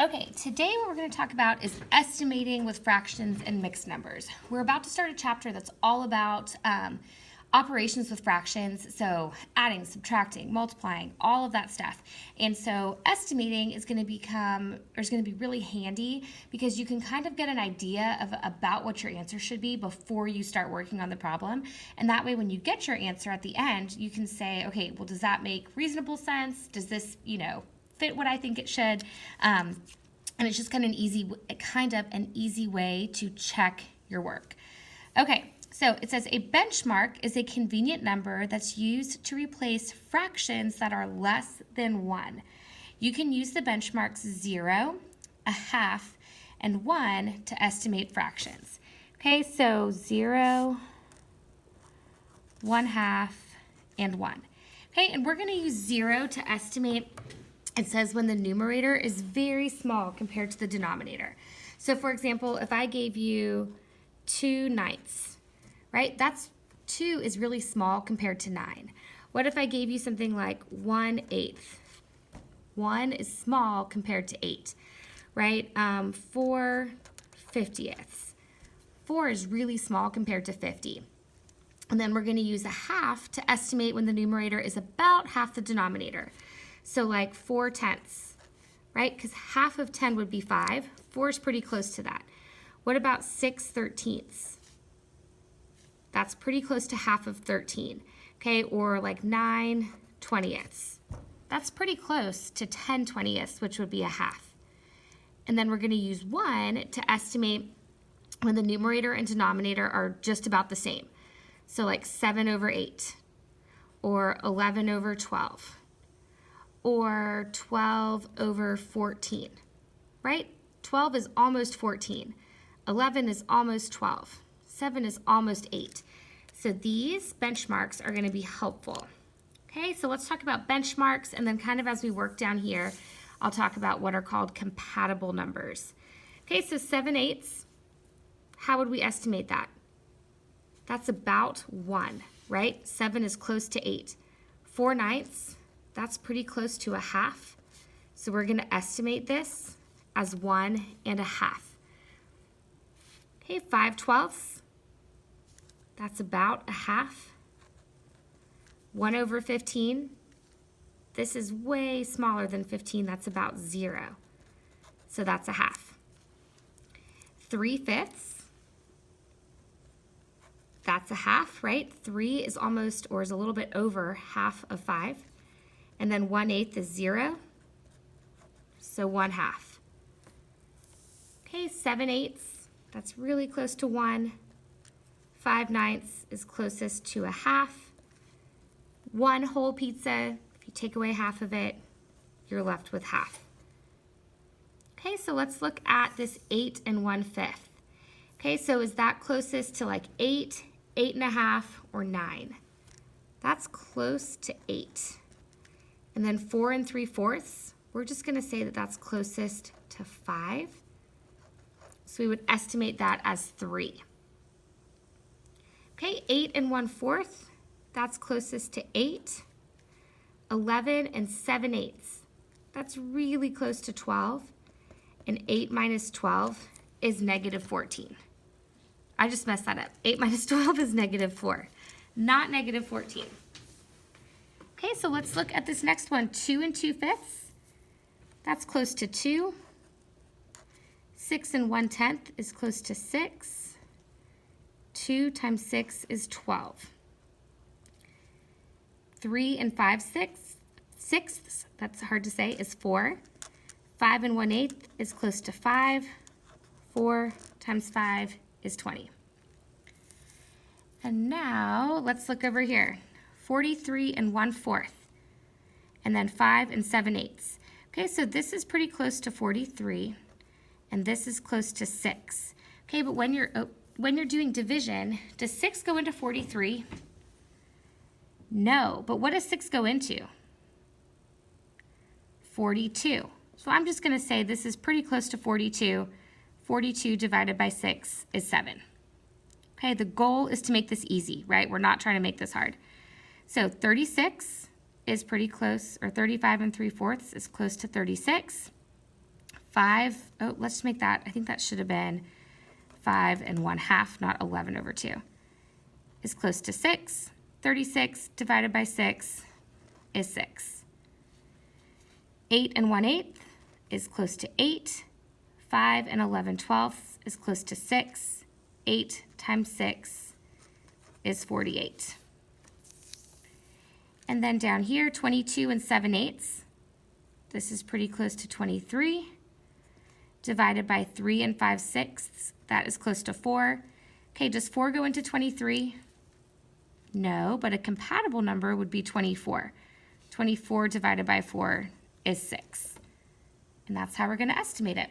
Okay, today what we're going to talk about is estimating with fractions and mixed numbers. We're about to start a chapter that's all about operations with fractions, so adding, subtracting, multiplying, all of that stuff. And so estimating is going to be really handy because you can kind of get an idea of about what your answer should be before you start working on the problem. And that way when you get your answer at the end, you can say, okay, well, does that make reasonable sense? Does this, fit what I think it should? And it's just kind of an easy way to check your work. Okay, so it says a benchmark is a convenient number that's used to replace fractions that are less than 1. You can use the benchmarks 0, a half, and 1 to estimate fractions. Okay, so 0, 1/2, and 1. Okay, and we're going to use 0 to estimate. It says when the numerator is very small compared to the denominator. So for example, if I gave you 2/9, right? 2 is really small compared to 9. What if I gave you something like 1/8? 1 is small compared to 8, right? 4/50. 4 is really small compared to 50. And then we're going to use a half to estimate when the numerator is about half the denominator. So like 4/10, right? Because half of 10 would be 5. 4 is pretty close to that. What about 6/13? That's pretty close to half of 13, okay? Or like 9/20. That's pretty close to 10/20, which would be a half. And then we're going to use 1 to estimate when the numerator and denominator are just about the same. So like 7/8 or 11/12. Or 12/14, right? 12 is almost 14. 11 is almost 12. 7 is almost 8. So these benchmarks are going to be helpful. Okay, so let's talk about benchmarks, and then kind of as we work down here, I'll talk about what are called compatible numbers. Okay, so 7/8, how would we estimate that? That's about 1, right? 7 is close to 8. 4/9, that's pretty close to a half. So we're going to estimate this as 1.5. Okay, 5/12, that's about a half. 1/15, this is way smaller than 15, that's about 0. So that's a half. 3/5, that's a half, right? 3 is almost, or is a little bit over half of 5. And then 1/8 is 0, so 1/2. Okay, 7/8, that's really close to 1. 5/9 is closest to a half. 1 whole pizza, if you take away half of it, you're left with half. Okay, so let's look at this 8 1/5. Okay, so is that closest to like 8, 8.5, or 9? That's close to 8. And then 4 3/4, we're just going to say that that's closest to 5. So we would estimate that as 3. Okay, 8 1/4, that's closest to 8. 11 7/8, that's really close to 12. And 8 minus 12 is -14. I just messed that up. 8 minus 12 is -4, not -14. Okay, so let's look at this next one, 2 2/5. That's close to 2. 6 1/10 is close to 6. 2 times 6 is 12. 3 5/6, that's hard to say, is 4. 5 1/8 is close to 5. 4 times 5 is 20. And now let's look over here. 43 1/4, and then 5 7/8. Okay, so this is pretty close to 43, and this is close to 6. Okay, but when you're doing division, does 6 go into 43? No, but what does 6 go into? 42. So I'm just going to say this is pretty close to 42. 42 divided by 6 is 7. Okay, the goal is to make this easy, right? We're not trying to make this hard. So 36 is pretty close, or 35 3/4 is close to 36. let's make that, I think that should have been 5 1/2, not 11/2, is close to 6. 36 divided by 6 is 6. 8 1/8 is close to 8. 5 11/12 is close to 6. 8 times 6 is 48. And then down here, 22 7/8. This is pretty close to 23. Divided by 3 5/6, that is close to 4. Okay, does 4 go into 23? No, but a compatible number would be 24. 24 divided by 4 is 6. And that's how we're going to estimate it.